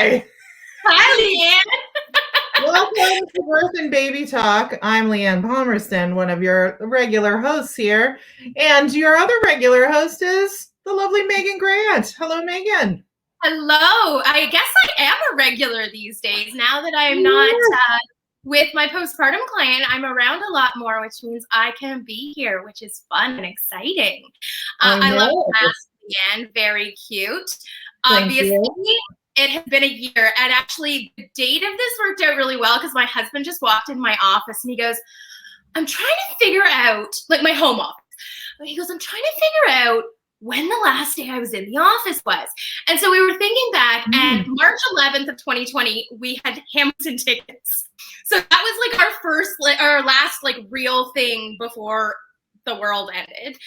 Hi. Hi, Leanne. Welcome to Birth and Baby Talk. I'm Leanne Palmerston, one of your regular hosts here. And your other regular host is the lovely Meaghan Grant. Hello, Meaghan. Hello. I guess I am a regular these days. Now that I'm not with my postpartum client, I'm around a lot more, which means I can be here, which is fun and exciting. I love the mask, Leanne. Very cute. Obviously, it has been a year. And actually, the date of this worked out really well because my husband just walked in my office and he goes, I'm trying to figure out, like my home office. He goes, I'm trying to figure out when the last day I was in the office was. And so we were thinking back, and March 11th of 2020, we had Hamilton tickets. So that was like our last like real thing before the world ended.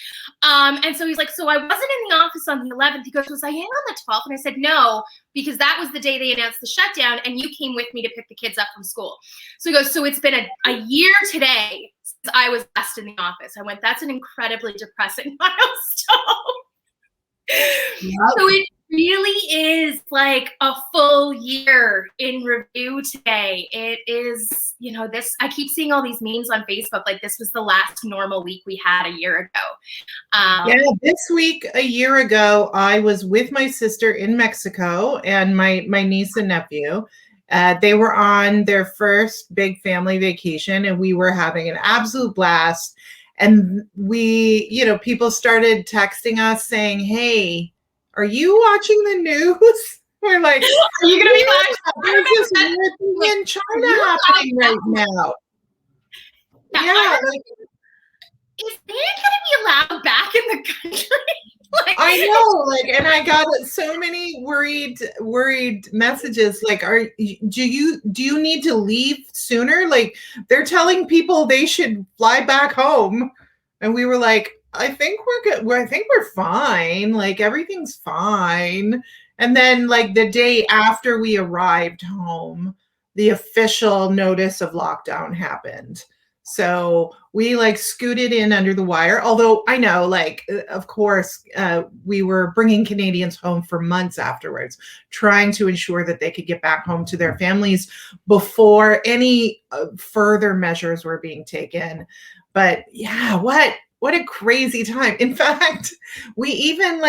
And so he's like, so I wasn't in the office on the 11th. He goes, was I in on the 12th? And I said, no, because that was the day they announced the shutdown and you came with me to pick the kids up from school. So he goes, so it's been a year today since I was last in the office. I went, that's an incredibly depressing milestone. Yep. So it really is like a full year in review today. It is, you know, this, I keep seeing all these memes on Facebook, like this was the last normal week we had a year ago. Yeah, this week, a year ago, I was with my sister in Mexico and my niece and nephew. They were on their first big family vacation and we were having an absolute blast. And we, you know, people started texting us saying, hey, are you watching the news? We're like, are you going to be watching? There's this weird thing in China happening right now. Yeah. Is they going to be allowed back in the country? Like, I know, like, and I got so many worried messages. Like, do you need to leave sooner? Like, they're telling people they should fly back home, and we were like, I think we're good. I think we're fine. Like, everything's fine. And then, like, the day after we arrived home, the official notice of lockdown happened. So we like scooted in under the wire, although I know, like, of course, we were bringing Canadians home for months afterwards, trying to ensure that they could get back home to their families before any further measures were being taken. But yeah, what a crazy time. In fact, we even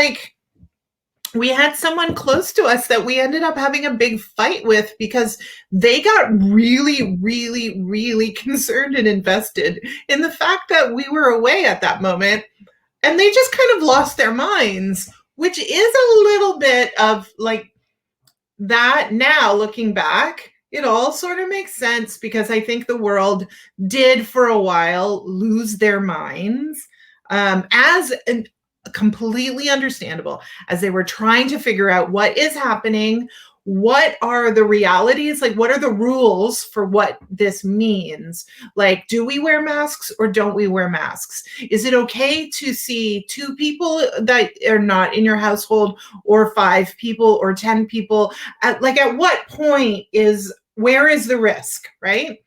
we had someone close to us that we ended up having a big fight with because they got really, really, really concerned and invested in the fact that we were away at that moment. And they just kind of lost their minds, which is a little bit of like that now looking back. It all sort of makes sense because I think the world did for a while lose their minds as an completely understandable as they were trying to figure out what is happening, what are the realities, like what are the rules for what this means, like do we wear masks or don't we wear masks, is it okay to see 2 people that are not in your household or 5 people or 10 people, at what point where is the risk, right?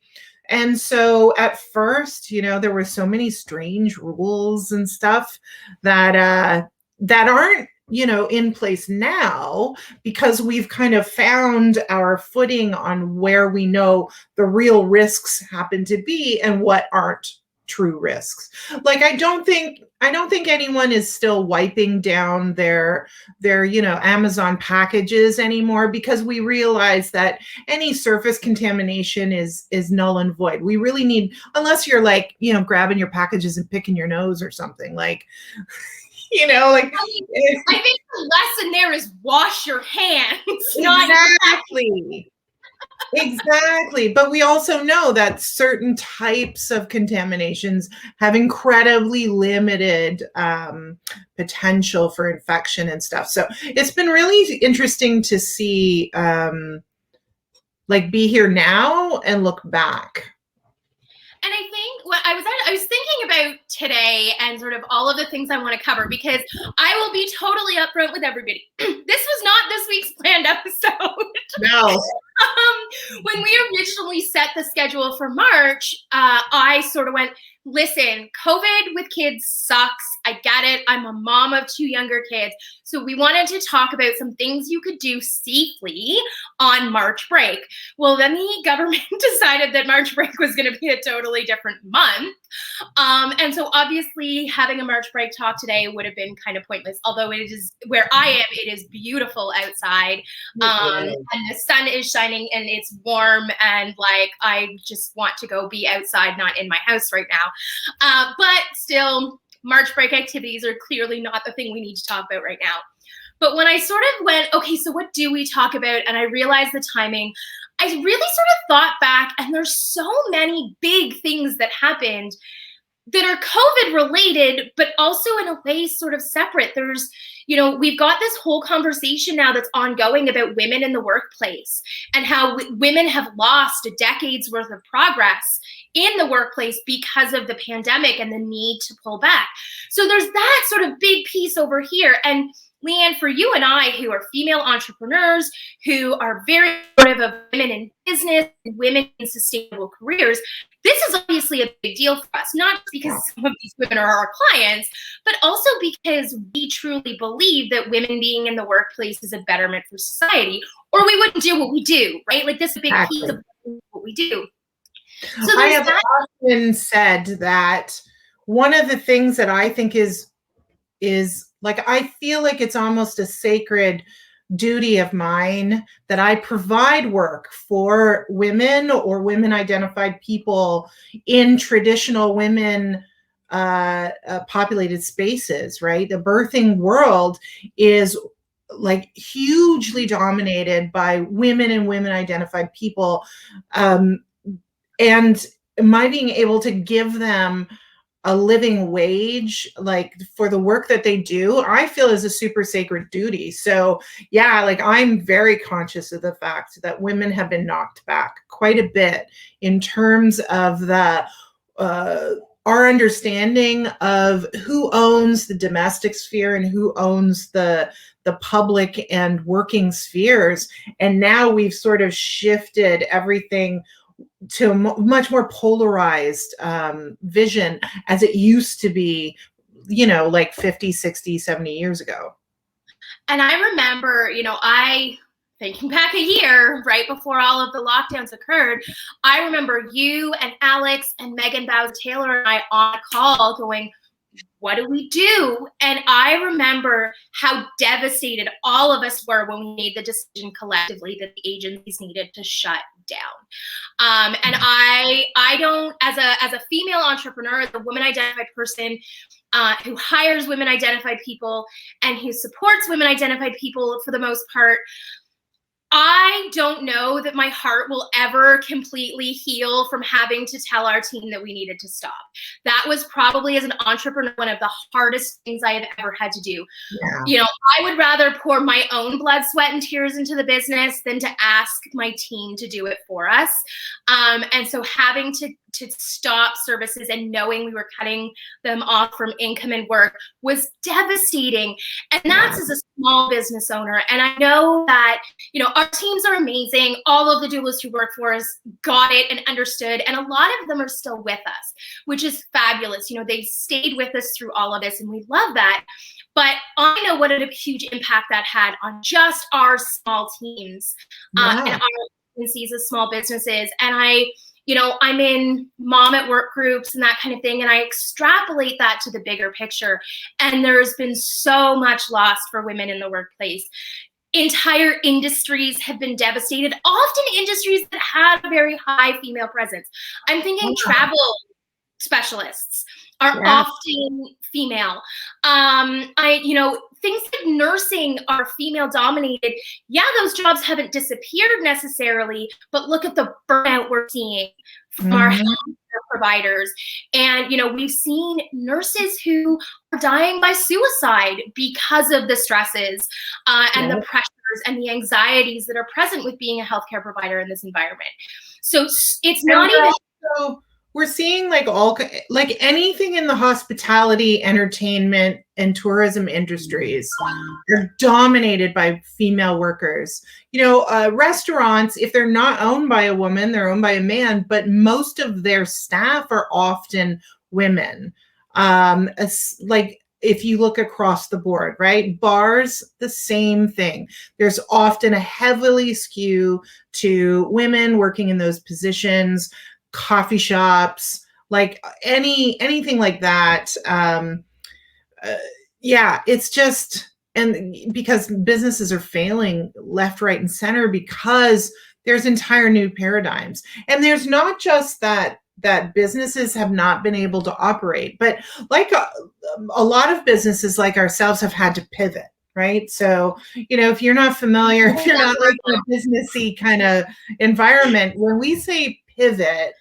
And so at first, you know, there were so many strange rules and stuff that aren't, you know, in place now because we've kind of found our footing on where we know the real risks happen to be and what aren't true risks. Like, I don't think anyone is still wiping down their you know, Amazon packages anymore because we realize that any surface contamination is null and void. We really need, unless you're like, you know, grabbing your packages and picking your nose or something, like, you know, like I think the lesson there is wash your hands. Exactly. Exactly. But we also know that certain types of contaminations have incredibly limited potential for infection and stuff. So it's been really interesting to see like be here now and look back. And I think what I was thinking about today and sort of all of the things I want to cover, because I will be totally upfront with everybody. This was not this week's planned episode. No. When we originally set the schedule for March, I sort of went, listen, COVID with kids sucks. I get it. I'm a mom of 2 younger kids. So we wanted to talk about some things you could do safely on March break. Well, then the government decided that March break was going to be a totally different month. And so obviously having a March break talk today would have been kind of pointless, although it is where I am, it is beautiful outside. And the sun is shining and it's warm and like, I just want to go be outside, not in my house right now. But still, March break activities are clearly not the thing we need to talk about right now. But when I sort of went, okay, so what do we talk about? And I realized the timing, I really sort of thought back, and there's so many big things that happened that are COVID related, but also in a way sort of separate. There's, you know, we've got this whole conversation now that's ongoing about women in the workplace and how women have lost a decade's worth of progress in the workplace because of the pandemic and the need to pull back. So there's that sort of big piece over here. And Leanne, for you and I, who are female entrepreneurs, who are very supportive of women in business and women in sustainable careers, this is obviously a big deal for us, not because some of these women are our clients, but also because we truly believe that women being in the workplace is a betterment for society, or we wouldn't do what we do, right? Like this is a big piece of what we do. So I have often said that one of the things that I think is like, I feel like it's almost a sacred duty of mine that I provide work for women or women identified people in traditional women populated spaces, right? The birthing world is like hugely dominated by women and women identified people. And my being able to give them a living wage, like for the work that they do, I feel is a super sacred duty. So yeah, like I'm very conscious of the fact that women have been knocked back quite a bit in terms of the our understanding of who owns the domestic sphere and who owns the public and working spheres. And now we've sort of shifted everything to a much more polarized vision as it used to be, you know, like 50, 60, 70 years ago. And I remember, you know, thinking back a year right before all of the lockdowns occurred, I remember you and Alex and Meaghan Taylor and I on a call going, what do we do? And I remember how devastated all of us were when we made the decision collectively that the agencies needed to shut down. And I don't, as a female entrepreneur, as a woman identified person who hires women identified people and who supports women identified people for the most part, I don't know that my heart will ever completely heal from having to tell our team that we needed to stop. That was probably, as an entrepreneur, one of the hardest things I have ever had to do. Yeah. You know, I would rather pour my own blood, sweat, and tears into the business than to ask my team to do it for us. And so having to stop services and knowing we were cutting them off from income and work was devastating. And that's as a small business owner. And I know that, you know, our teams are amazing. All of the doulas who work for us got it and understood. And a lot of them are still with us, which is fabulous. You know, they've stayed with us through all of this and we love that. But I know what a huge impact that had on just our small teams and our agencies as small businesses. And you know, I'm in mom at work groups and that kind of thing. And I extrapolate that to the bigger picture. And there's been so much lost for women in the workplace. Entire industries have been devastated, often industries that have a very high female presence. I'm thinking travel specialists are often female. You know, things like nursing are female dominated. Yeah, those jobs haven't disappeared necessarily, but look at the burnout we're seeing from our healthcare providers. And, you know, we've seen nurses who are dying by suicide because of the stresses and the pressures and the anxieties that are present with being a healthcare provider in this environment. So it's not even... we're seeing like anything in the hospitality, entertainment, and tourism industries are dominated by female workers. Restaurants, if they're not owned by a woman, they're owned by a man, but most of their staff are often women. Like if you look across the board, right? Bars, the same thing. There's often a heavily skew to women working in those positions. Coffee shops, like anything like that. Yeah, it's just, and because businesses are failing left, right, and center because there's entire new paradigms. And there's not just that businesses have not been able to operate, but like a lot of businesses like ourselves have had to pivot. Right. So, if you're not familiar, if you're not like in a businessy kind of environment, when we say pivot,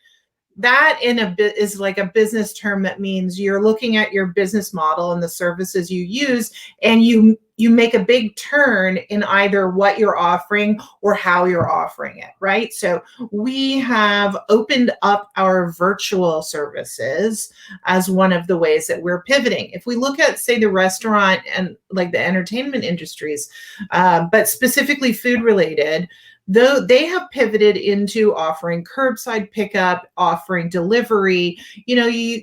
that is like a business term that means you're looking at your business model and the services you use, and you make a big turn in either what you're offering or how you're offering it, right? So we have opened up our virtual services as one of the ways that we're pivoting. If we look at, say, the restaurant and like the entertainment industries, but specifically food related, though they have pivoted into offering curbside pickup, offering delivery.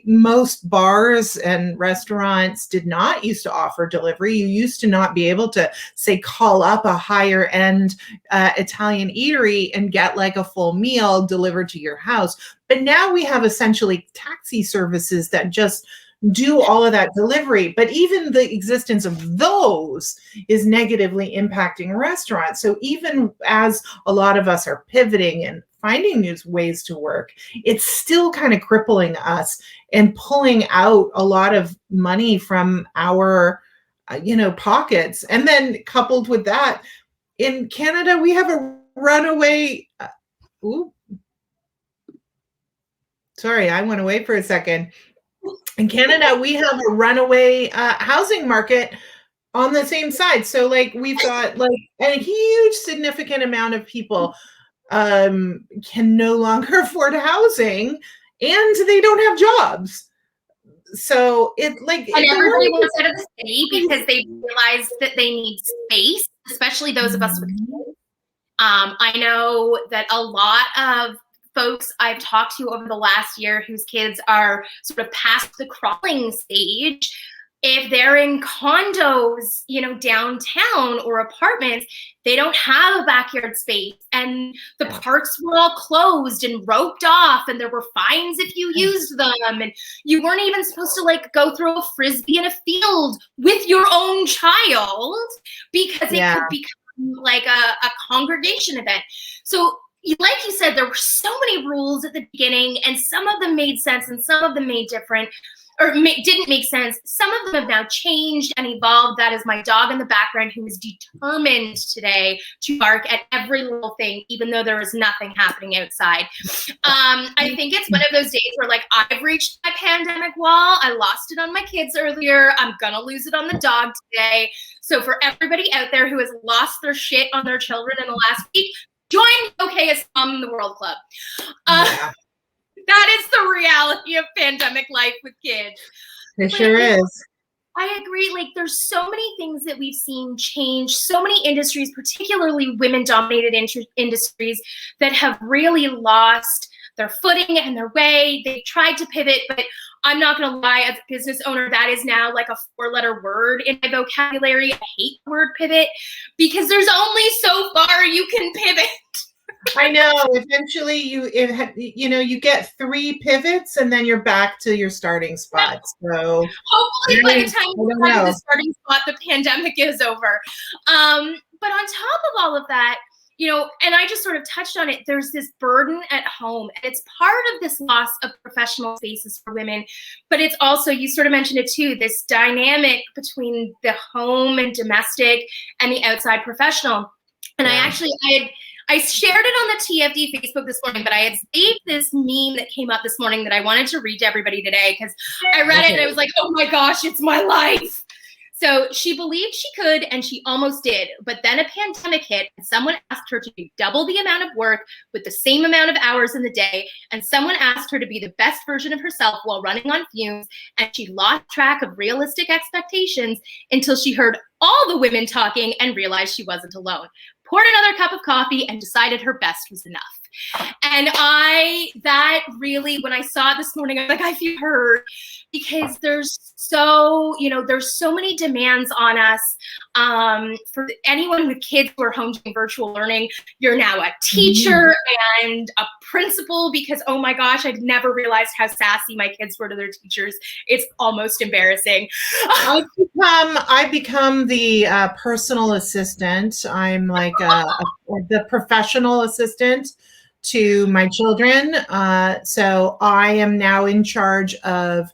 Most bars and restaurants did not used to offer delivery. You used to not be able to, say, call up a higher end Italian eatery and get like a full meal delivered to your house. But now we have essentially taxi services that just do all of that delivery. But even the existence of those is negatively impacting restaurants. So even as a lot of us are pivoting and finding new ways to work, it's still kind of crippling us and pulling out a lot of money from our, pockets. And then coupled with that, in Canada, we have a runaway. Sorry, I went away for a second. In Canada, we have a runaway housing market on the same side. So like we've got like a huge significant amount of people can no longer afford housing and they don't have jobs. So it's like, and everybody wants out of the city because they realize that they need space, especially those of us with kids. I know that a lot of folks I've talked to over the last year whose kids are sort of past the crawling stage, if they're in condos, downtown or apartments, they don't have a backyard space, and the parks were all closed and roped off, and there were fines if you used them, and you weren't even supposed to like go throw a frisbee in a field with your own child because it could become like a congregation event. So like you said, there were so many rules at the beginning, and some of them made sense and some of them made different or didn't make sense. Some of them have now changed and evolved. That is my dog in the background, who is determined today to bark at every little thing, even though there is nothing happening outside. I think it's one of those days where like I've reached my pandemic wall. I lost it on my kids earlier. I'm going to lose it on the dog today. So for everybody out there who has lost their shit on their children in the last week, join Okayest Mom in the World Club. That is the reality of pandemic life with kids. It sure is. I agree. Like there's so many things that we've seen change, so many industries, particularly women-dominated industries, that have really lost their footing and their way. They've tried to pivot, but I'm not going to lie, as a business owner, that is now like a 4-letter word in my vocabulary. I hate the word pivot because there's only so far you can pivot. I know. Eventually, you get 3 pivots, and then you're back to your starting spot. So hopefully, by the time you find the starting spot, the pandemic is over. But on top of all of that, and I just sort of touched on it, there's this burden at home, and it's part of this loss of professional spaces for women, but it's also, you sort of mentioned it too, this dynamic between the home and domestic and the outside professional. And I shared it on the TFD Facebook this morning, but I had saved this meme that came up this morning that I wanted to read to everybody today because I read it and I was like, oh my gosh, it's my life. So she believed she could, and she almost did. But then a pandemic hit, and someone asked her to do double the amount of work with the same amount of hours in the day. And someone asked her to be the best version of herself while running on fumes. And she lost track of realistic expectations until she heard all the women talking and realized she wasn't alone. Poured another cup of coffee and decided her best was enough. And that really, when I saw it this morning, I was like, I feel heard, because there's so many demands on us. For anyone with kids who are home doing virtual learning, you're now a teacher and a principal, because, oh my gosh, I'd never realized how sassy my kids were to their teachers. It's almost embarrassing. I become the personal assistant. I'm like the professional assistant to my children. So I am now in charge of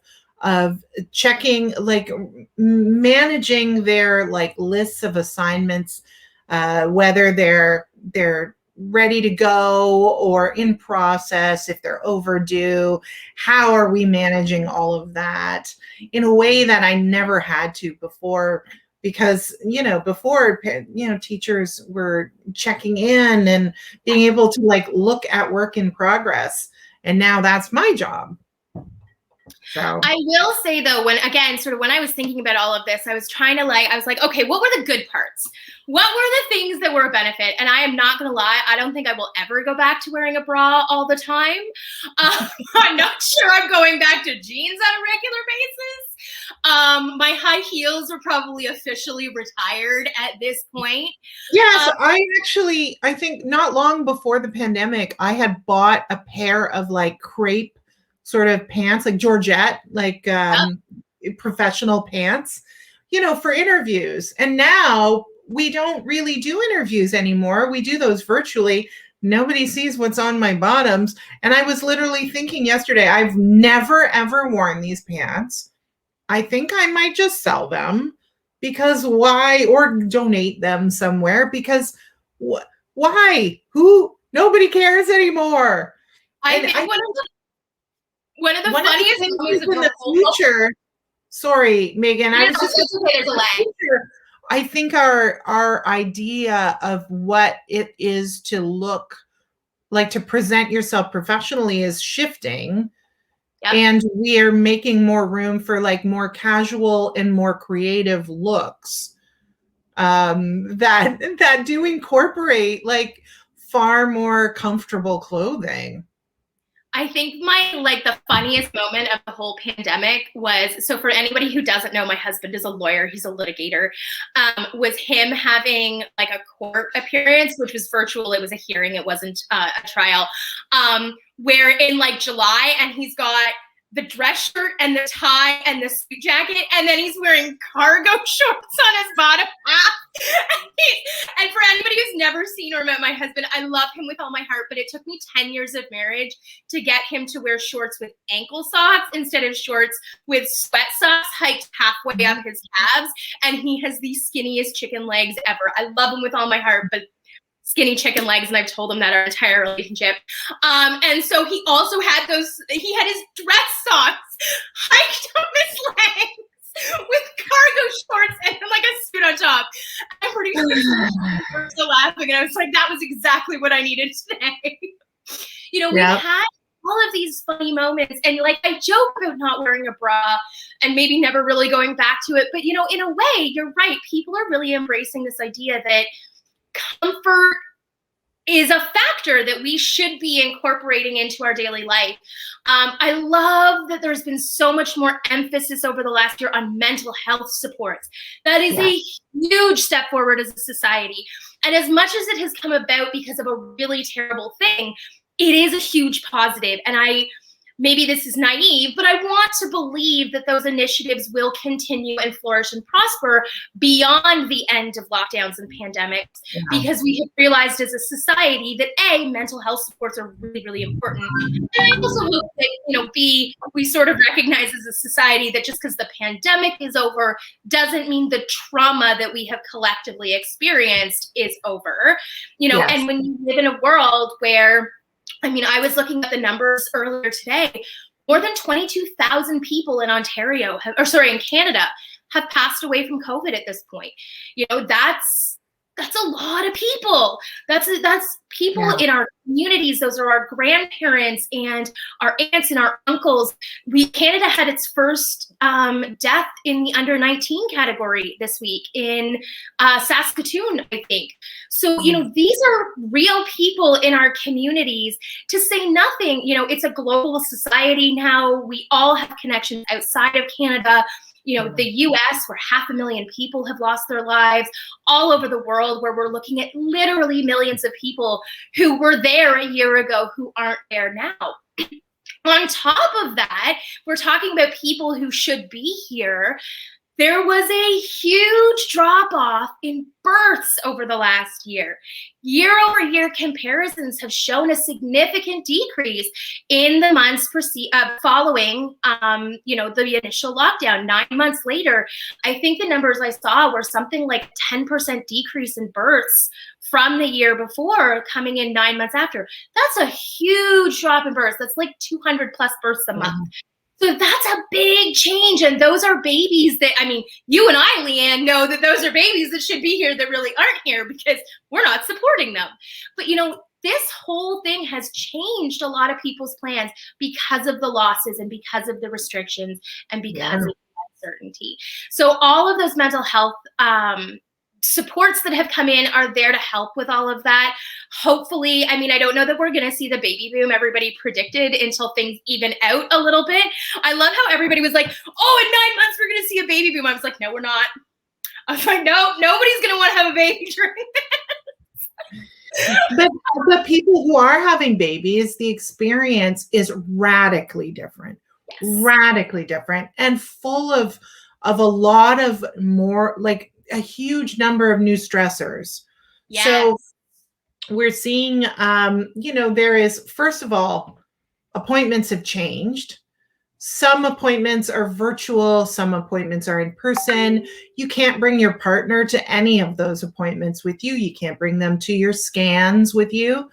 checking, like managing their like lists of assignments, whether they're ready to go or in process, if they're overdue. How are we managing all of that in a way that I never had to before? Because, before, teachers were checking in and being able to like look at work in progress. And now that's my job. So I will say though, when I was thinking about all of this, I was like, okay, what were the good parts? What were the things that were a benefit? And I am not going to lie, I don't think I will ever go back to wearing a bra all the time. I'm not sure I'm going back to jeans on a regular basis. My high heels are probably officially retired at this point. Yes, I think not long before the pandemic, I had bought a pair of like crepe sort of pants, like Georgette, like professional pants, for interviews. And now we don't really do interviews anymore. We do those virtually. Nobody sees what's on my bottoms. And I was literally thinking yesterday, I've never, ever worn these pants. I think I might just sell them, because why? Or donate them somewhere, because why? Nobody cares anymore. I think one of the funniest things in the future. Sorry, Meaghan. I was just there's a lag. I think our idea of what it is to look like, to present yourself professionally, is shifting. Yep. And we are making more room for like more casual and more creative looks that do incorporate like far more comfortable clothing. I think the funniest moment of the whole pandemic was, so for anybody who doesn't know, my husband is a lawyer, he's a litigator, was him having like a court appearance, which was virtual. It was a hearing, it wasn't a trial, where in like July, and he's got the dress shirt and the tie and the suit jacket, and then he's wearing cargo shorts on his bottom half. And for anybody who's never seen or met my husband, I love him with all my heart, but it took me 10 years of marriage to get him to wear shorts with ankle socks instead of shorts with sweat socks hiked halfway up his calves. And he has the skinniest chicken legs ever. I love him with all my heart, but skinny chicken legs, and I've told him that our entire relationship. And so he also had he had his dress socks hiked up his legs with cargo shorts and like a suit on top. I'm pretty sure we were still laughing, and I was like, that was exactly what I needed today. We had all of these funny moments, and like I joke about not wearing a bra and maybe never really going back to it, but in a way, you're right. People are really embracing this idea that comfort is a factor that we should be incorporating into our daily life. I love that there's been so much more emphasis over the last year on mental health supports. That is a huge step forward as a society. And as much as it has come about because of a really terrible thing, it is a huge positive. And maybe this is naive, but I want to believe that those initiatives will continue and flourish and prosper beyond the end of lockdowns and pandemics, because we have realized as a society that mental health supports are really, really important. And I also hope that, we sort of recognize as a society that just because the pandemic is over doesn't mean the trauma that we have collectively experienced is over, and when you live in a world where, I was looking at the numbers earlier today. More than 22,000 people in Canada have passed away from COVID at this point. You know, that's a lot of people. That's people in our communities. Those are our grandparents and our aunts and our uncles. Canada had its first death in the under 19 category this week in Saskatoon, I think. So, you know, these are real people in our communities, to say nothing. You know, it's a global society now. We all have connections outside of Canada. You know, the US, where 500,000 people have lost their lives, all over the world, where we're looking at literally millions of people who were there a year ago who aren't there now. On top of that, we're talking about people who should be here. There was a huge drop-off in births over the last year. Year-over-year comparisons have shown a significant decrease in the months following, you know, the initial lockdown. 9 months later, I think the numbers I saw were something like 10% decrease in births from the year before, coming in 9 months after. That's a huge drop in births. That's like 200 plus births a month. So that's a big change. And those are babies that, I mean, you and I, Leanne, know that those are babies that should be here that really aren't here because we're not supporting them. But, you know, this whole thing has changed a lot of people's plans because of the losses and because of the restrictions and because of the uncertainty. So all of those mental health supports that have come in are there to help with all of that. Hopefully, I mean, I don't know that we're going to see the baby boom everybody predicted until things even out a little bit. I love how everybody was like, oh, in 9 months, we're going to see a baby boom. I was like, no, we're not. I was like, no, nobody's going to want to have a baby during this. But people who are having babies, the experience is radically different, radically different, and full of a lot of more, like, a huge number of new stressors. Yes. So we're seeing, you know, there is, first of all, appointments have changed. Some appointments are virtual, some appointments are in person. You can't bring your partner to any of those appointments with you. You can't bring them to your scans with you.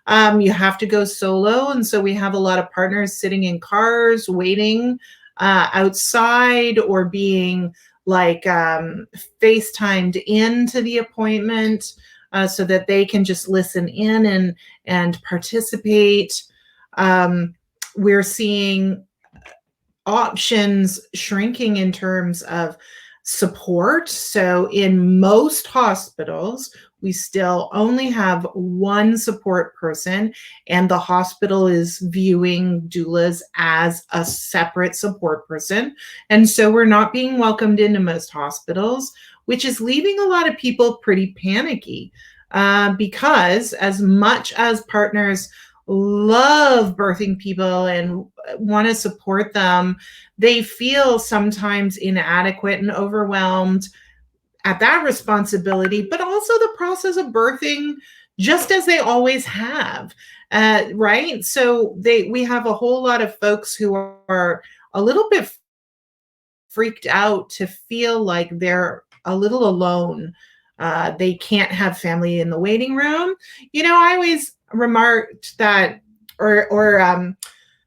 You have to go solo. And so we have a lot of partners sitting in cars, waiting outside, or being like FaceTimed into the appointment so that they can just listen in and participate. We're seeing options shrinking in terms of support. So in most hospitals, we still only have one support person, and the hospital is viewing doulas as a separate support person. And so we're not being welcomed into most hospitals, which is leaving a lot of people pretty panicky because as much as partners love birthing people and want to support them, they feel sometimes inadequate and overwhelmed at that responsibility, but also the process of birthing, just as they always have, right? So we have a whole lot of folks who are a little bit freaked out to feel like they're a little alone. They can't have family in the waiting room. You know, I always remarked that, or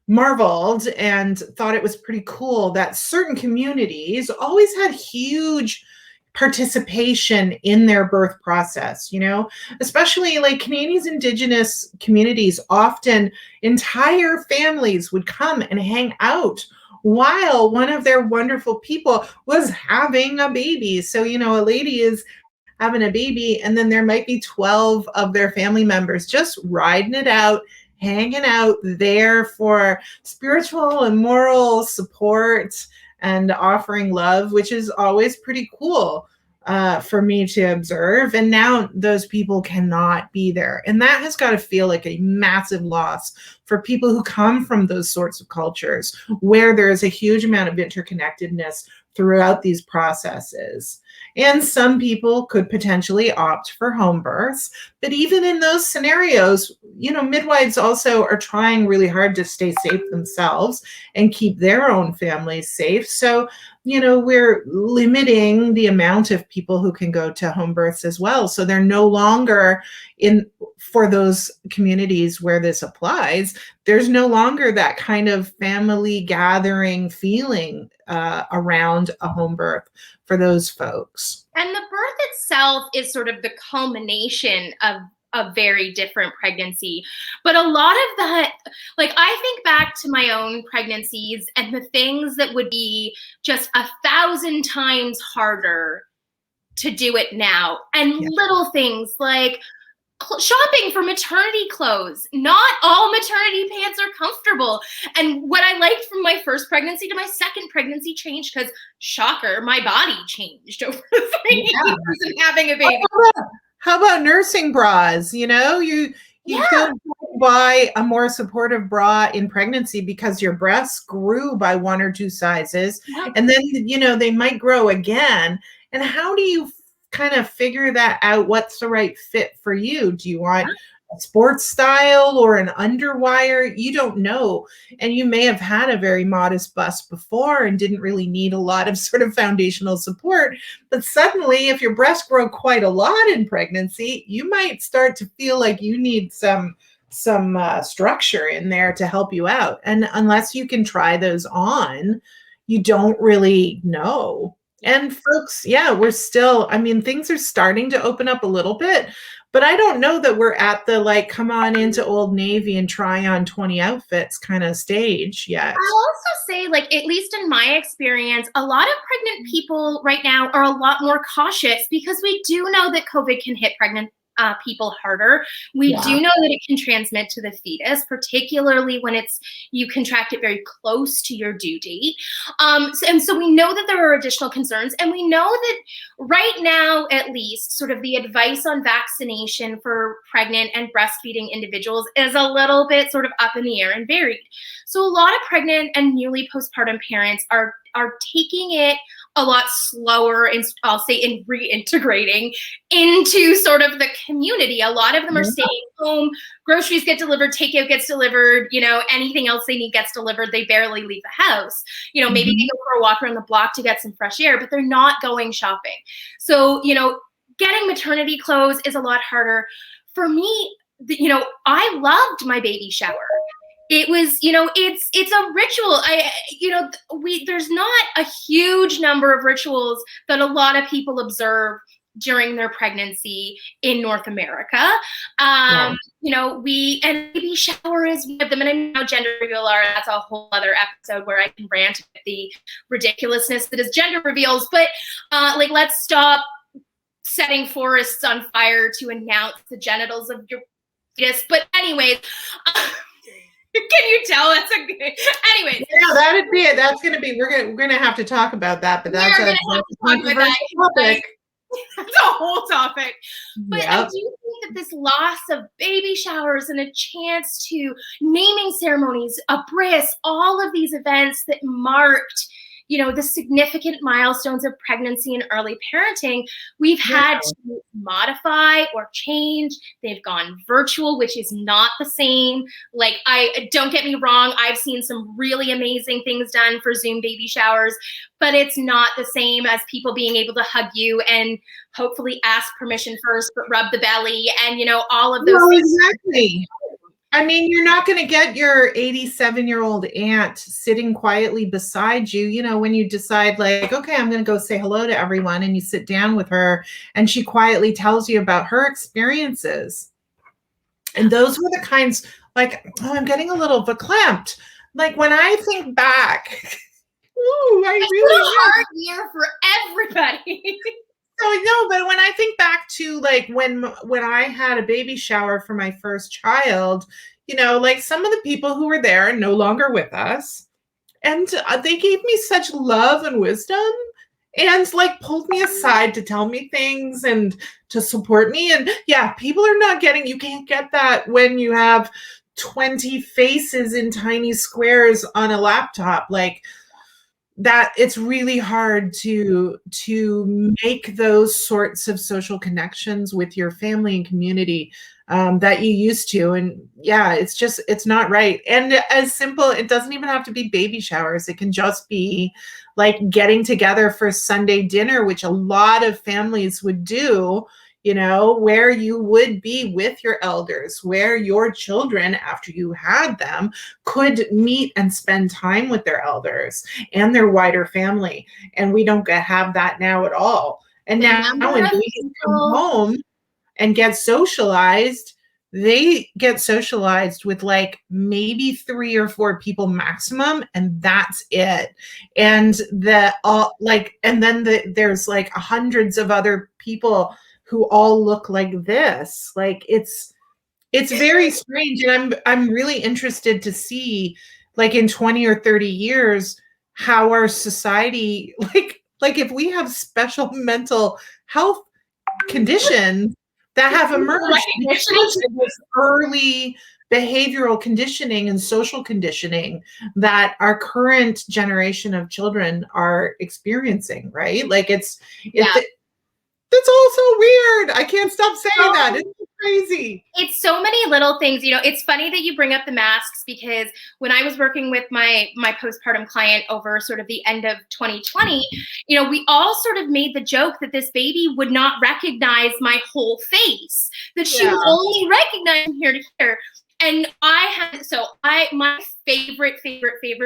marveled and thought it was pretty cool that certain communities always had huge participation in their birth process, you know, especially like Canadians, Indigenous communities, often entire families would come and hang out while one of their wonderful people was having a baby. So, you know, a lady is having a baby, and then there might be 12 of their family members just riding it out, hanging out there for spiritual and moral support and offering love, which is always pretty cool for me to observe. And now those people cannot be there. And that has got to feel like a massive loss for people who come from those sorts of cultures where there is a huge amount of interconnectedness throughout these processes. And some people could potentially opt for home births. But even in those scenarios, you know, midwives also are trying really hard to stay safe themselves and keep their own families safe. So we're limiting the amount of people who can go to home births as well. So they're no longer for those communities where this applies, there's no longer that kind of family gathering feeling around a home birth for those folks. And the birth itself is sort of the culmination of a very different pregnancy. But a lot of that, like I think back to my own pregnancies and the things that would be just 1,000 times harder to do it now. And little things like shopping for maternity clothes. Not all maternity pants are comfortable. And what I liked from my first pregnancy to my second pregnancy changed because, shocker, my body changed over 3 years and having a baby. How about nursing bras? You go buy a more supportive bra in pregnancy because your breasts grew by 1 or 2 sizes, and then they might grow again. And how do you kind of figure that out? What's the right fit for you? Do you want a sports style or an underwire? You don't know. And you may have had a very modest bust before and didn't really need a lot of sort of foundational support. But suddenly, if your breasts grow quite a lot in pregnancy, you might start to feel like you need some structure in there to help you out. And unless you can try those on, you don't really know. And folks, we're still, things are starting to open up a little bit, but I don't know that we're at the come on into Old Navy and try on 20 outfits kind of stage yet. I'll also say, at least in my experience, a lot of pregnant people right now are a lot more cautious because we do know that COVID can hit pregnant people harder. We do know that it can transmit to the fetus, particularly when you contract it very close to your due date. And so we know that there are additional concerns, and we know that right now, at least, sort of the advice on vaccination for pregnant and breastfeeding individuals is a little bit sort of up in the air and varied. So a lot of pregnant and newly postpartum parents are taking it a lot slower, and I'll say in reintegrating into sort of the community. A lot of them are staying home. Groceries get delivered, takeout gets delivered, anything else they need gets delivered. They barely leave the house. Maybe they go for a walk around the block to get some fresh air, but they're not going shopping. So, getting maternity clothes is a lot harder. For me, I loved my baby shower. It was, it's a ritual. There's not a huge number of rituals that a lot of people observe during their pregnancy in North America. And baby shower is one of them. And I know gender reveal that's a whole other episode where I can rant at the ridiculousness that is gender reveals. But let's stop setting forests on fire to announce the genitals of your fetus. But anyways, can you tell? That's a good. Anyways, that'd be it. That's gonna be. We're gonna have to talk about that. But that's a controversial topic. That's a whole topic. But I do think that this loss of baby showers and a chance to naming ceremonies, a bris, all of these events that marked the significant milestones of pregnancy and early parenting, we've had to modify or change. They've gone virtual, which is not the same. Don't get me wrong, I've seen some really amazing things done for Zoom baby showers, but it's not the same as people being able to hug you and hopefully ask permission first, but rub the belly and, all of those things. Exactly. You're not going to get your 87-year-old aunt sitting quietly beside you, when you decide okay, I'm going to go say hello to everyone, and you sit down with her and she quietly tells you about her experiences. And those were the kinds I'm getting a little verklempt. When I think back, it's been a hard year for everybody. No, but when I think back to when I had a baby shower for my first child, some of the people who were there are no longer with us, and they gave me such love and wisdom and pulled me aside to tell me things and to support me. And people are not you can't get that when you have 20 faces in tiny squares on a laptop. that it's really hard to make those sorts of social connections with your family and community that you used to. And yeah, it's not right. And as simple, it doesn't even have to be baby showers. It can just be like getting together for Sunday dinner, which a lot of families would do, you know, where you would be with your elders, where your children, after you had them, could meet and spend time with their elders and their wider family. And we don't have that now at all. And now when babies come home and get socialized, they get socialized with like maybe 3 or 4 people maximum, and that's it. And there's like hundreds of other people who all look like this. Like it's very strange. And I'm really interested to see, like, in 20 or 30 years, how our society, like if we have special mental health conditions that have emerged because of this early behavioral conditioning and social conditioning that our current generation of children are experiencing, right? Like it's all so weird. I can't stop saying that. It's crazy. It's so many little things. You know, it's funny that you bring up the masks, because when I was working with my postpartum client over sort of the end of 2020, you know, we all sort of made the joke that this baby would not recognize my whole face, that she would only recognize from here to here. And my favorite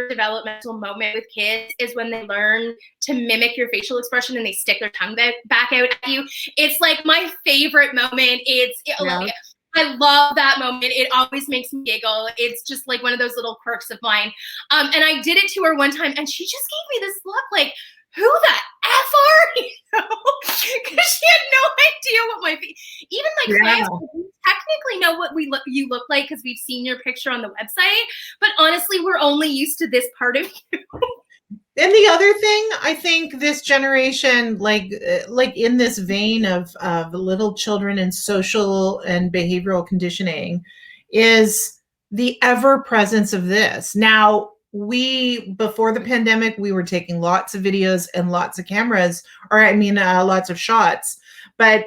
developmental moment with kids is when they learn to mimic your facial expression and they stick their tongue back out at you. It's like my favorite moment. I love that moment. It always makes me giggle. It's just like one of those little quirks of mine. And I did it to her one time, and she just gave me this look like, who the F are you? Because she had no idea what my face. Even my clients technically know what you look like because we've seen your picture on the website. But honestly, we're only used to this part of you. And the other thing, I think this generation, like in this vein of little children and social and behavioral conditioning, is the ever presence of this. Now, before the pandemic, we were taking lots of videos and lots of cameras, lots of shots. But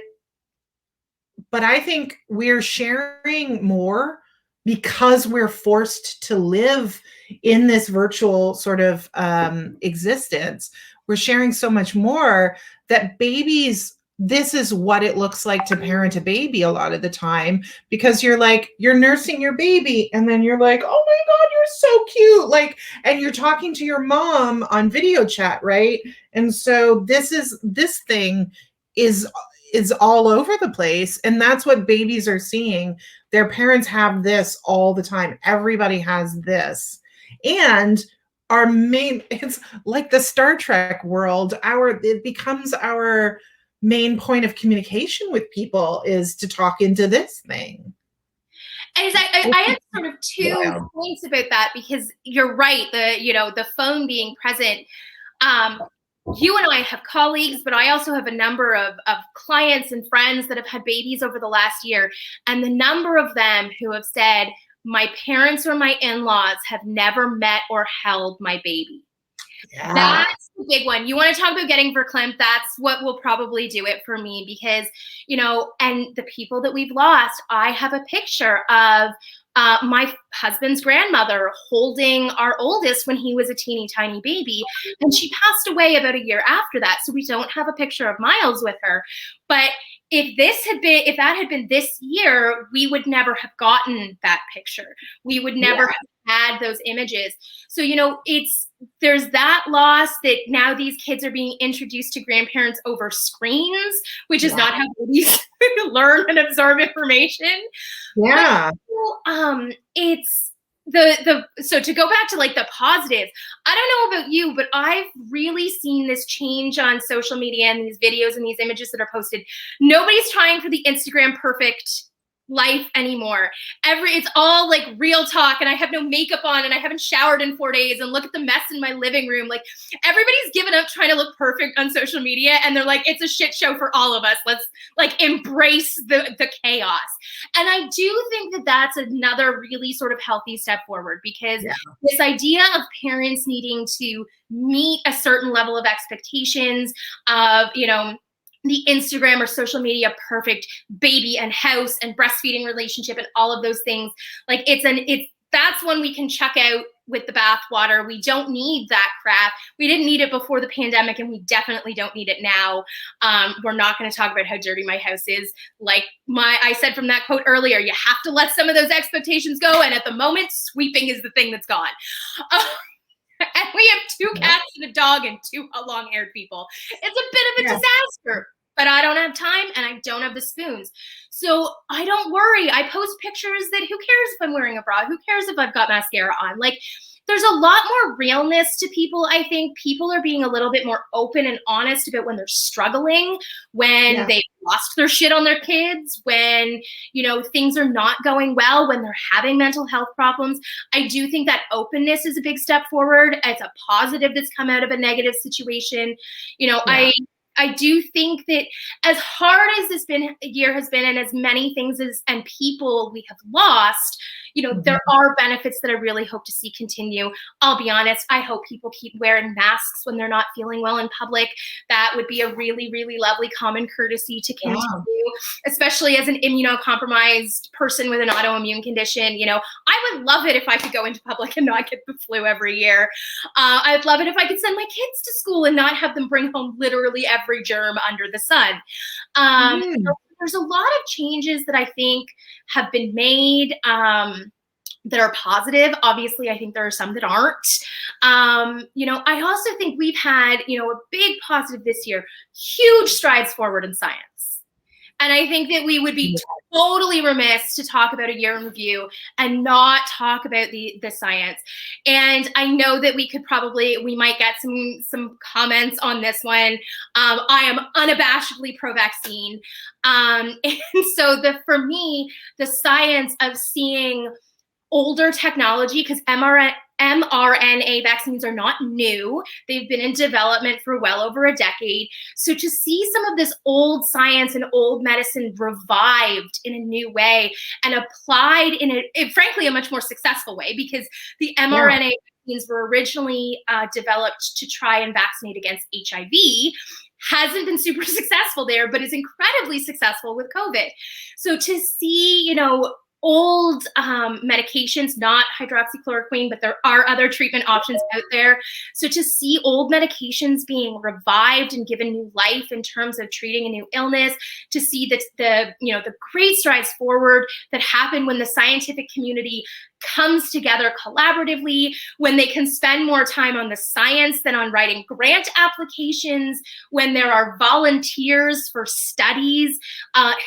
I think we're sharing more because we're forced to live in this virtual sort of existence. We're sharing so much more that babies, this is what it looks like to parent a baby a lot of the time, because you're nursing your baby and then you're like, oh my God, you're so cute. Like, and you're talking to your mom on video chat, right? And so this thing is all over the place. And that's what babies are seeing. Their parents have this all the time. Everybody has this. And it's like the Star Trek world, it becomes our main point of communication with people is to talk into this thing. And I have sort of two points about that, because you're right, the phone being present. You and I have colleagues, but I also have a number of clients and friends that have had babies over the last year. And the number of them who have said, my parents or my in-laws have never met or held my baby. Yeah. That's the big one. You want to talk about getting verklempt? That's what will probably do it for me, because, and the people that we've lost, I have a picture of my husband's grandmother holding our oldest when he was a teeny tiny baby, and she passed away about a year after that. So we don't have a picture of Miles with her. But if that had been this year, we would never have gotten that picture. We would never have had those images. So, there's that loss, that now these kids are being introduced to grandparents over screens, which is not how babies learn and absorb information. Yeah. But, it's so to go back to like the positives, I don't know about you, but I've really seen this change on social media and these videos and these images that are posted. Nobody's trying for the Instagram perfect life anymore. It's all like real talk, and I have no makeup on, and I haven't showered in 4 days, and look at the mess in my living room. Like, everybody's given up trying to look perfect on social media, and they're like, it's a shit show for all of us. Let's like embrace the chaos. And I do think that that's another really sort of healthy step forward, because this idea of parents needing to meet a certain level of expectations of, you know, the Instagram or social media perfect baby and house and breastfeeding relationship and all of those things. Like, that's when we can chuck out with the bathwater. We don't need that crap. We didn't need it before the pandemic, and we definitely don't need it now. We're not going to talk about how dirty my house is. Like I said from that quote earlier, you have to let some of those expectations go. And at the moment, sweeping is the thing that's gone. And we have 2 cats and a dog and 2 long-haired people. It's a bit of a disaster, but I don't have time and I don't have the spoons. So I don't worry. I post pictures that who cares if I'm wearing a bra? Who cares if I've got mascara on? Like, there's a lot more realness to people. I think people are being a little bit more open and honest about when they're struggling, when they've lost their shit on their kids, when, you know, things are not going well, when they're having mental health problems. I do think that openness is a big step forward. It's a positive that's come out of a negative situation. You know, I do think that as hard as this year has been, and as many things and people we have lost, you know, there are benefits that I really hope to see continue. I'll be honest, I hope people keep wearing masks when they're not feeling well in public. That would be a really, really lovely common courtesy to continue, especially as an immunocompromised person with an autoimmune condition. You know, I would love it if I could go into public and not get the flu every year. I'd love it if I could send my kids to school and not have them bring home literally every germ under the sun. There's a lot of changes that I think have been made that are positive. Obviously, I think there are some that aren't. You know, I also think we've had, you know, a big positive this year, huge strides forward in science. And I think that we would be totally remiss to talk about a year in review and not talk about the science. And I know that we might get some comments on this one. I am unabashedly pro-vaccine. And so for me, the science of seeing older technology, because mRNA vaccines are not new. They've been in development for well over a decade. So to see some of this old science and old medicine revived in a new way and applied in frankly, a much more successful way, because the mRNA vaccines were originally developed to try and vaccinate against HIV, hasn't been super successful there, but is incredibly successful with COVID. So to see, you know, old medications, not hydroxychloroquine, but there are other treatment options out there. So to see old medications being revived and given new life in terms of treating a new illness, to see that the great strides forward that happen when the scientific community comes together collaboratively, when they can spend more time on the science than on writing grant applications, when there are volunteers for studies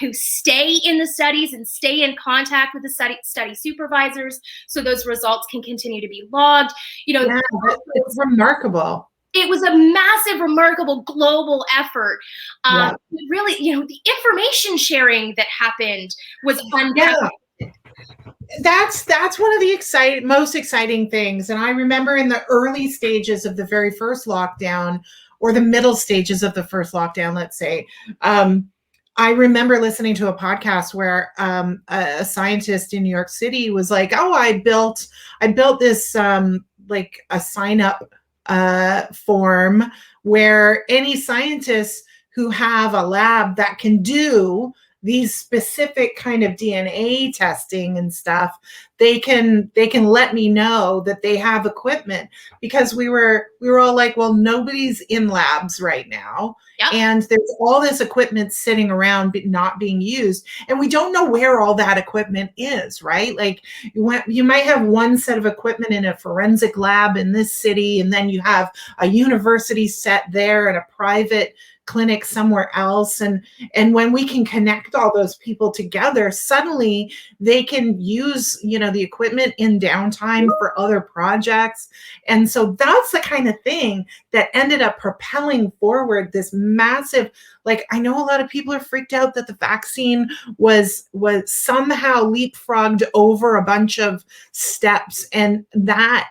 who stay in the studies and stay in contact with the study supervisors, so those results can continue to be logged. You know, it's remarkable. It was a massive, remarkable global effort. Really, you know, the information sharing that happened was unprecedented. That's one of the most exciting things. And I remember in the early stages of the very first lockdown, or the middle stages of the first lockdown, let's say, I remember listening to a podcast where a scientist in New York City was like, "Oh, I built this like a sign up form where any scientists who have a lab that can do these specific kind of DNA testing and stuff, they can let me know that they have equipment," because we were all like, well, nobody's in labs right now. And there's all this equipment sitting around but not being used, and we don't know where all that equipment is, right? Like, you might have one set of equipment in a forensic lab in this city, and then you have a university set there and a private clinic somewhere else, and when we can connect all those people together, suddenly they can use, you know, the equipment in downtime for other projects. And so that's the kind of thing that ended up propelling forward this massive, like, I know a lot of people are freaked out that the vaccine was somehow leapfrogged over a bunch of steps, and that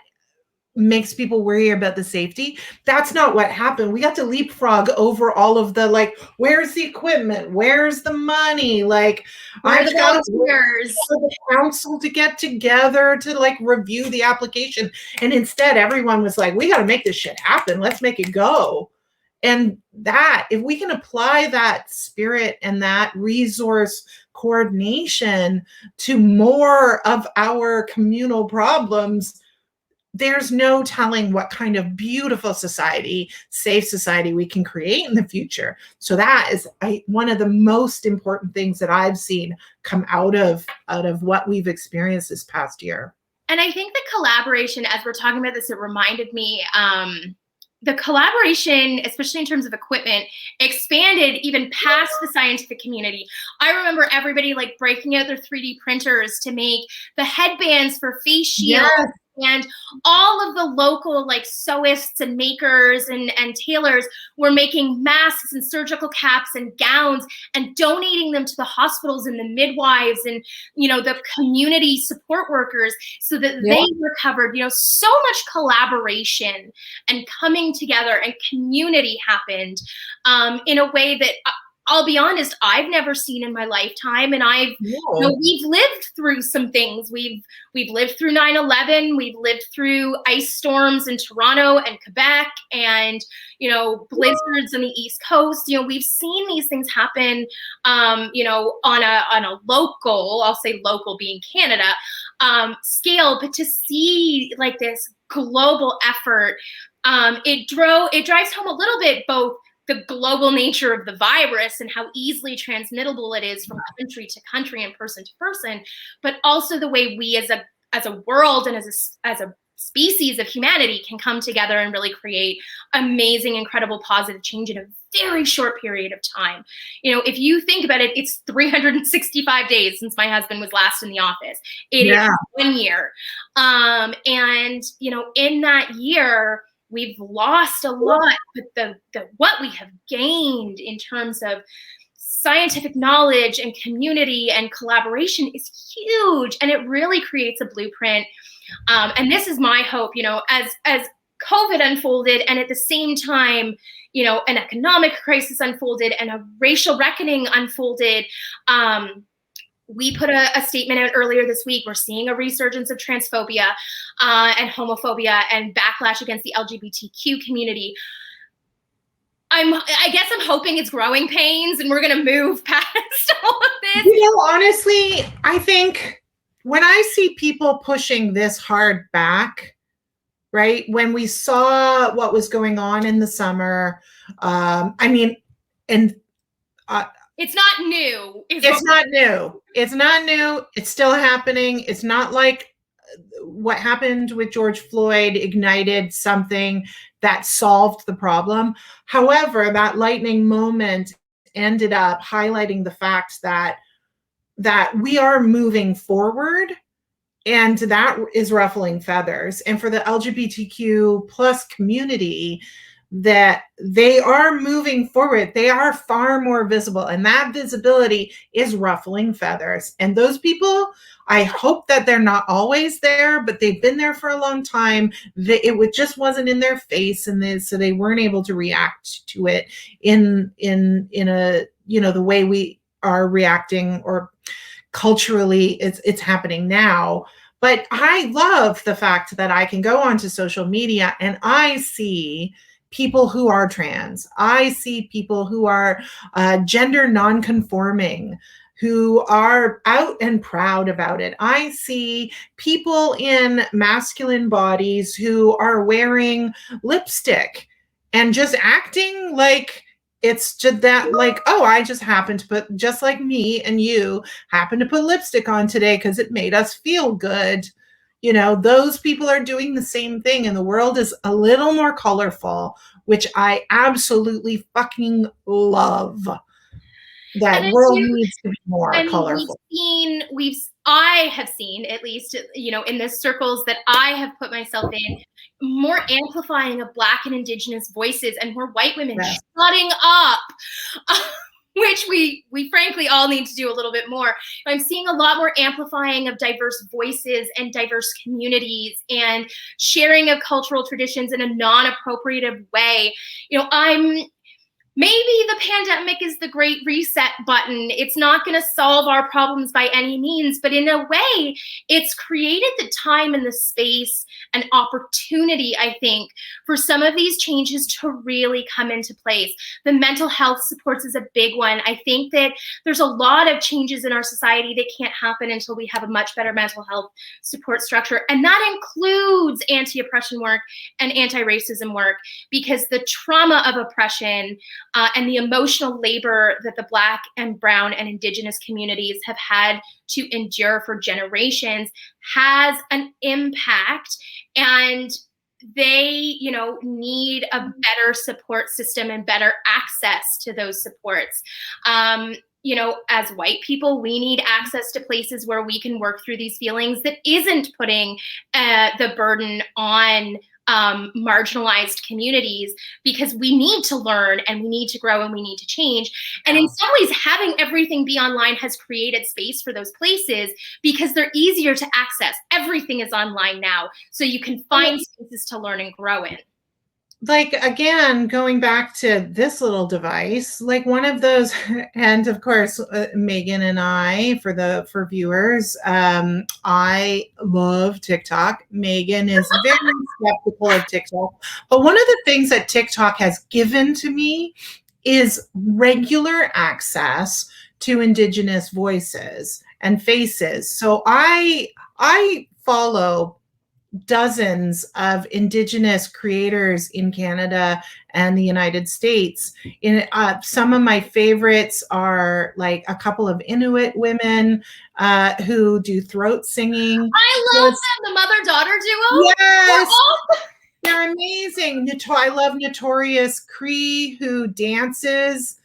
makes people worry about the safety. That's not what happened. We got to leapfrog over all of the, like, where's the equipment? Where's the money? Like, I've got to wait for the council to get together to like review the application. And instead, everyone was like, we got to make this shit happen. Let's make it go. And that, if we can apply that spirit and that resource coordination to more of our communal problems, there's no telling what kind of beautiful society, safe society we can create in the future. So that is one of the most important things that I've seen come out of what we've experienced this past year. And I think the collaboration, as we're talking about this, it reminded me, the collaboration, especially in terms of equipment, expanded even past the scientific community. I remember everybody like breaking out their 3D printers to make the headbands for face shields. Yes. And all of the local like sewists and makers and tailors were making masks and surgical caps and gowns and donating them to the hospitals and the midwives and, you know, the community support workers so that they were covered. You know, so much collaboration and coming together and community happened in a way that I'll be honest, I've never seen in my lifetime. And you know, we've lived through some things. We've lived through 9/11. We've lived through ice storms in Toronto and Quebec and, you know, blizzards on the East Coast. You know, we've seen these things happen, you know, on a local, I'll say local being Canada, scale, but to see like this global effort, it drives home a little bit both the global nature of the virus and how easily transmittable it is from country to country and person to person, but also the way we as a world and as a species of humanity can come together and really create amazing, incredible, positive change in a very short period of time. You know, if you think about it, it's 365 days since my husband was last in the office. It is 1 year. And, you know, in that year, we've lost a lot, but the what we have gained in terms of scientific knowledge and community and collaboration is huge, and it really creates a blueprint. And this is my hope, you know, as COVID unfolded, and at the same time, you know, an economic crisis unfolded and a racial reckoning unfolded. We put a statement out earlier this week. We're seeing a resurgence of transphobia and homophobia and backlash against the LGBTQ community. I guess I'm hoping it's growing pains and we're going to move past all of this. You know, honestly, I think when I see people pushing this hard back, right, when we saw what was going on in the summer, I mean, and it's not new. It's not new. It's not new. It's still happening. It's not like what happened with George Floyd ignited something that solved the problem. However, that lightning moment ended up highlighting the fact that we are moving forward, and that is ruffling feathers. And for the LGBTQ plus community, that they are moving forward. They are far more visible, and that visibility is ruffling feathers. And those people, I hope that they're not always there, but they've been there for a long time. It just wasn't in their face, and so they weren't able to react to it in a, you know, the way we are reacting, or culturally it's happening now. But I love the fact that I can go onto social media and I see people who are trans. I see people who are gender non-conforming, who are out and proud about it. I see people in masculine bodies who are wearing lipstick and just acting like it's just that, like, oh, I just happened to put, just like me and you happen to put lipstick on today because it made us feel good. You know, those people are doing the same thing, and the world is a little more colorful, which I absolutely fucking love. That And world needs to be more I mean, colorful. I have seen, at least, in the circles that I have put myself in, more amplifying of Black and Indigenous voices and more white women shutting up, which we frankly all need to do a little bit more. I'm seeing a lot more amplifying of diverse voices and diverse communities and sharing of cultural traditions in a non-appropriative way. Maybe the pandemic is the great reset button. It's not going to solve our problems by any means, but in a way, it's created the time and the space and opportunity, I think, for some of these changes to really come into place. The mental health supports is a big one. I think that there's a lot of changes in our society that can't happen until we have a much better mental health support structure. And that includes anti-oppression work and anti-racism work, because the trauma of oppression and the emotional labor that the Black and Brown and Indigenous communities have had to endure for generations has an impact, and they, need a better support system and better access to those supports. As white people, we need access to places where we can work through these feelings that isn't putting the burden on marginalized communities, because we need to learn and we need to grow and we need to change. And in some ways, having everything be online has created space for those places because they're easier to access. Everything is online now, so you can find spaces to learn and grow in. Like, again, going back to this little device, like one of those, and of course, Meaghan and I, for viewers, I love TikTok. Meaghan is very skeptical of TikTok. But one of the things that TikTok has given to me is regular access to Indigenous voices and faces. So I follow dozens of Indigenous creators in Canada and the United States. Some of my favorites are like a couple of Inuit women who do throat singing. I love them, the mother-daughter duo. Yes. They're amazing. I love Notorious Cree, who dances.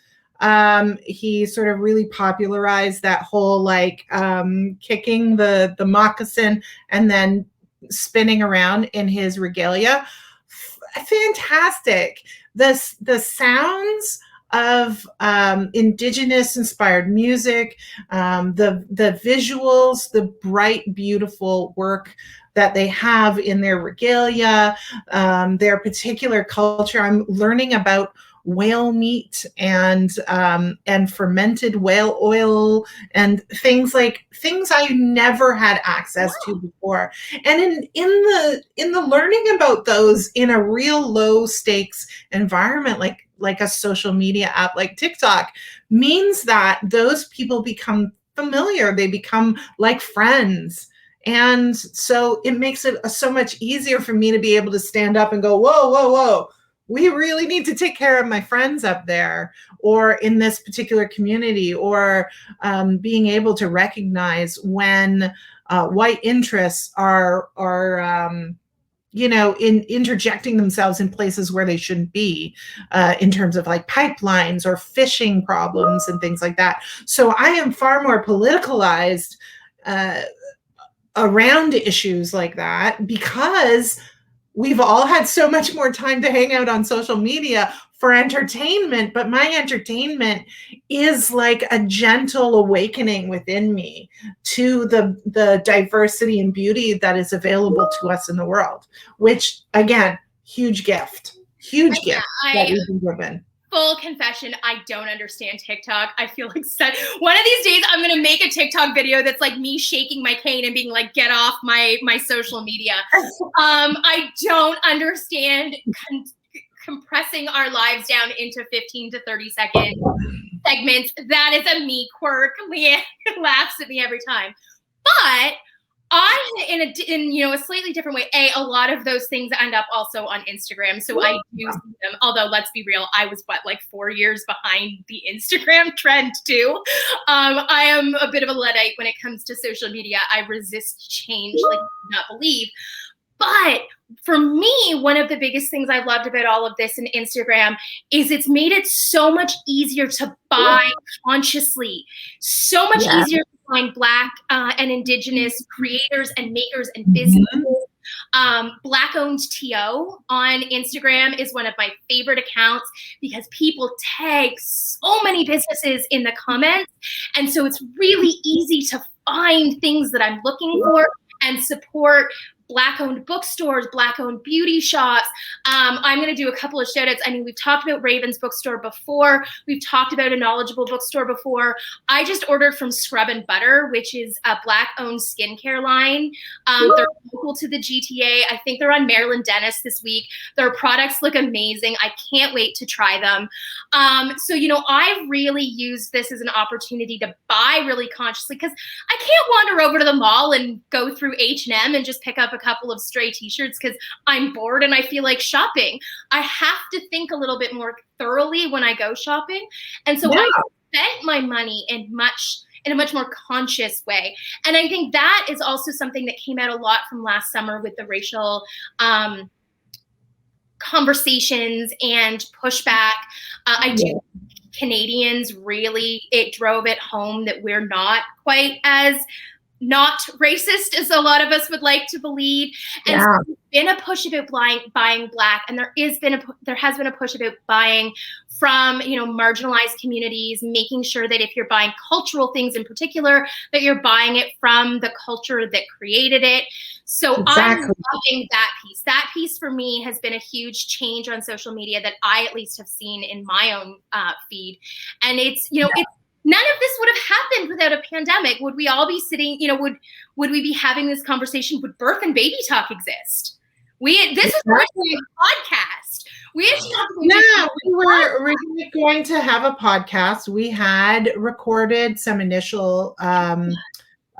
He sort of really popularized that whole kicking the moccasin and then spinning around in his regalia. Fantastic. The sounds of Indigenous inspired music, the visuals, the bright, beautiful work that they have in their regalia, their particular culture. I'm learning about whale meat and fermented whale oil and things I never had access to before. And in the learning about those in a real low stakes environment like a social media app like TikTok means that those people become familiar. They become like friends. And so it makes it so much easier for me to be able to stand up and go, whoa, whoa, whoa. We really need to take care of my friends up there or in this particular community, or being able to recognize when white interests are interjecting themselves in places where they shouldn't be, in terms of like pipelines or fishing problems and things like that. So I am far more politicalized around issues like that because we've all had so much more time to hang out on social media for entertainment, but my entertainment is like a gentle awakening within me to the diversity and beauty that is available to us in the world, which, again, huge gift that we've been given. Full confession, I don't understand TikTok. I feel like one of these days I'm going to make a TikTok video that's like me shaking my cane and being like, get off my social media. I don't understand compressing our lives down into 15 to 30 second segments. That is a me quirk. Leanne laughs at me every time. But in a slightly different way, a lot of those things end up also on Instagram. So I do see them. Although, let's be real, I was 4 years behind the Instagram trend too. I am a bit of a Luddite when it comes to social media. I resist change like you do not believe. But for me, one of the biggest things I've loved about all of this in Instagram is it's made it so much easier to buy consciously, so much easier to find Black and Indigenous creators and makers and businesses. Black-owned TO on Instagram is one of my favorite accounts because people tag so many businesses in the comments. And so it's really easy to find things that I'm looking for and support Black-owned bookstores, Black-owned beauty shops. I'm going to do a couple of shout-outs. I mean, we've talked about Raven's bookstore before. We've talked about a Knowledgeable bookstore before. I just ordered from Scrub and Butter, which is a Black-owned skincare line. They're local to the GTA. I think they're on Marilyn Dennis this week. Their products look amazing. I can't wait to try them. So, you know, I really use this as an opportunity to buy really consciously because I can't wander over to the mall and go through H&M and just pick up a couple of stray t-shirts because I'm bored and I feel like shopping. I have to think a little bit more thoroughly when I go shopping. And so I spent my money in a much more conscious way. And I think that is also something that came out a lot from last summer with the racial conversations and pushback. I do Canadians really, it drove it home that we're not quite as not racist as a lot of us would like to believe. And so there's been a push about buying Black, and there has been a push about buying from, you know, marginalized communities, making sure that if you're buying cultural things in particular, that you're buying it from the culture that created it. So I'm loving that piece. That piece for me has been a huge change on social media that I at least have seen in my own feed. And it's, you know, it's, none of this would have happened without a pandemic. Would we all be sitting, you know, would we be having this conversation? Would birth and baby talk exist? This is a podcast. We were originally going to have a podcast. We had recorded some initial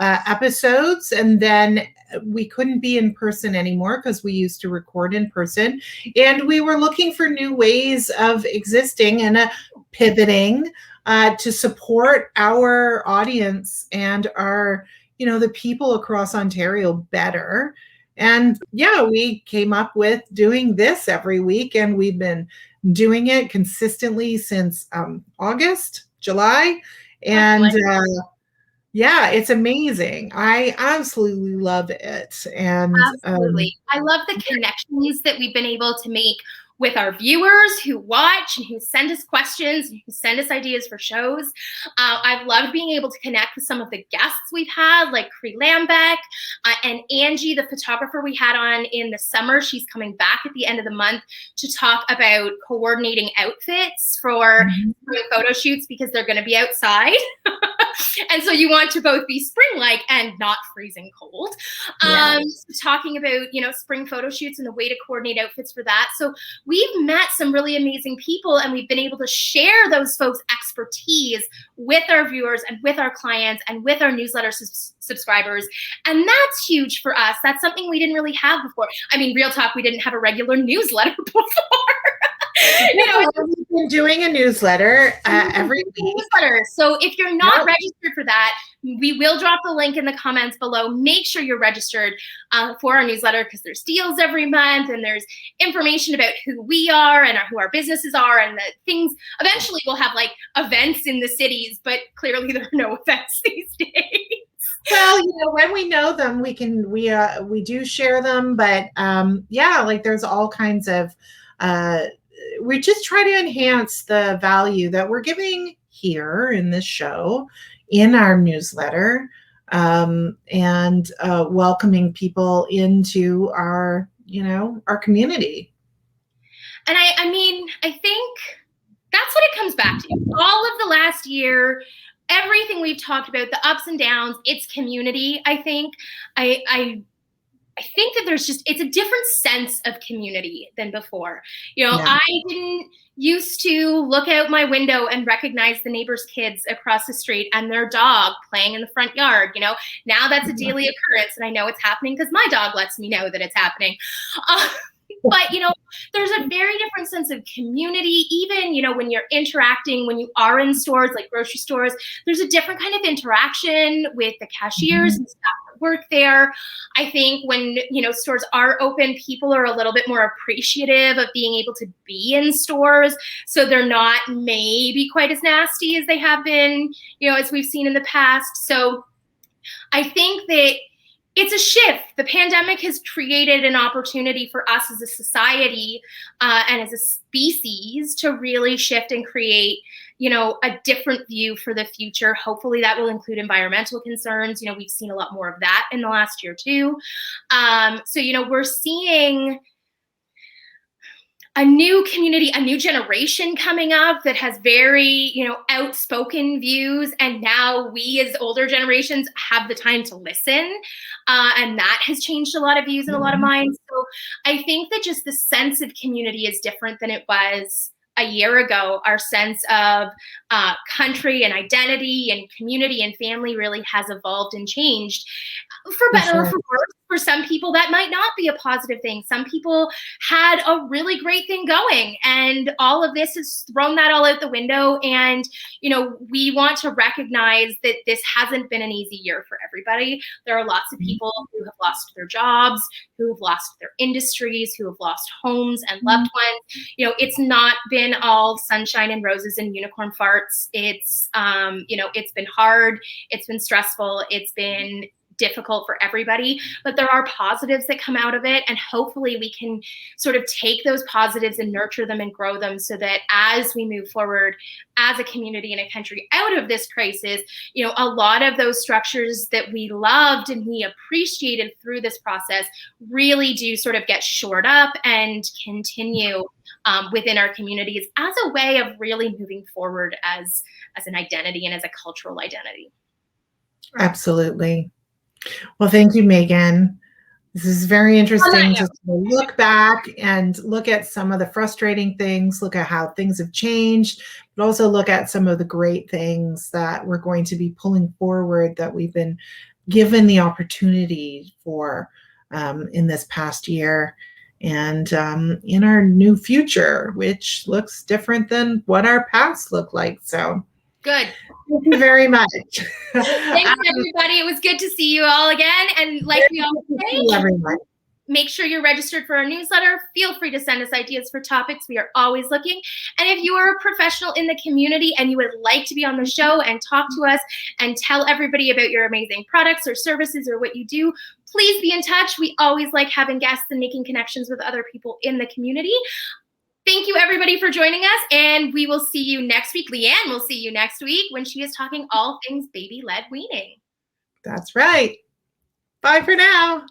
episodes, and then we couldn't be in person anymore because we used to record in person. And we were looking for new ways of existing and pivoting to support our audience and our, you know, the people across Ontario better. And yeah, we came up with doing this every week, and we've been doing it consistently since July. And yeah, it's amazing. I absolutely love it. And absolutely. I love the connections that we've been able to make with our viewers who watch and who send us questions and who send us ideas for shows. I've loved being able to connect with some of the guests we've had, like Cree Lambeck and Angie, the photographer we had on in the summer. She's coming back at the end of the month to talk about coordinating outfits for photo shoots because they're going to be outside. And so you want to both be spring-like and not freezing cold. Talking about, you know, spring photo shoots and the way to coordinate outfits for that. So we've met some really amazing people, and we've been able to share those folks' expertise with our viewers and with our clients and with our newsletter subscribers. And that's huge for us. That's something we didn't really have before. I mean, real talk, we didn't have a regular newsletter before. You know, we've been doing a newsletter every week. So if you're not registered for that, we will drop the link in the comments below. Make sure you're registered for our newsletter because there's deals every month and there's information about who we are and who our businesses are and the things. Eventually we'll have like events in the cities, but clearly there are no events these days. Well, you know, when we know them, we do share them, but yeah, like there's all kinds of we just try to enhance the value that we're giving here in this show, in our newsletter, and welcoming people into our, you know, our community. And I mean, I think that's what it comes back to. All of the last year, everything we've talked about, the ups and downs, it's community. I think I think that it's a different sense of community than before. You know, I didn't used to look out my window and recognize the neighbor's kids across the street and their dog playing in the front yard. You know, now that's a daily occurrence, and I know it's happening because my dog lets me know that it's happening. But, you know, there's a very different sense of community, even, you know, when you're interacting, when you are in stores like grocery stores, there's a different kind of interaction with the cashiers and staff work there. I think when, stores are open, people are a little bit more appreciative of being able to be in stores. So they're not maybe quite as nasty as they have been, as we've seen in the past. So I think that it's a shift. The pandemic has created an opportunity for us as a society and as a species to really shift and create, a different view for the future. Hopefully that will include environmental concerns. We've seen a lot more of that in the last year too. So, we're seeing a new community, a new generation coming up that has very, outspoken views. And now we as older generations have the time to listen. And that has changed a lot of views and a lot of minds. So I think that just the sense of community is different than it was a year ago. Our sense of country and identity and community and family really has evolved and changed, for better or for worse. For some people, that might not be a positive thing. Some people had a really great thing going, and all of this has thrown that all out the window. And, we want to recognize that this hasn't been an easy year for everybody. There are lots of people who have lost their jobs, who have lost their industries, who have lost homes and loved ones. It's not been all sunshine and roses and unicorn farts. It's, it's been hard. It's been stressful. It's been difficult for everybody, but there are positives that come out of it. And hopefully we can sort of take those positives and nurture them and grow them so that as we move forward as a community and a country out of this crisis, a lot of those structures that we loved and we appreciated through this process really do sort of get shored up and continue within our communities as a way of really moving forward as an identity and as a cultural identity. Absolutely. Well, thank you, Meaghan. This is very interesting to look back and look at some of the frustrating things, look at how things have changed, but also look at some of the great things that we're going to be pulling forward that we've been given the opportunity for in this past year and in our new future, which looks different than what our past looked like. So good. Thank you very much. Thanks, everybody. It was good to see you all again. And like we always say, make sure you're registered for our newsletter. Feel free to send us ideas for topics. We are always looking. And if you are a professional in the community and you would like to be on the show and talk to us and tell everybody about your amazing products or services or what you do, please be in touch. We always like having guests and making connections with other people in the community. Thank you, everybody, for joining us, and we will see you next week. Leanne will see you next week when she is talking all things baby-led weaning. That's right. Bye for now.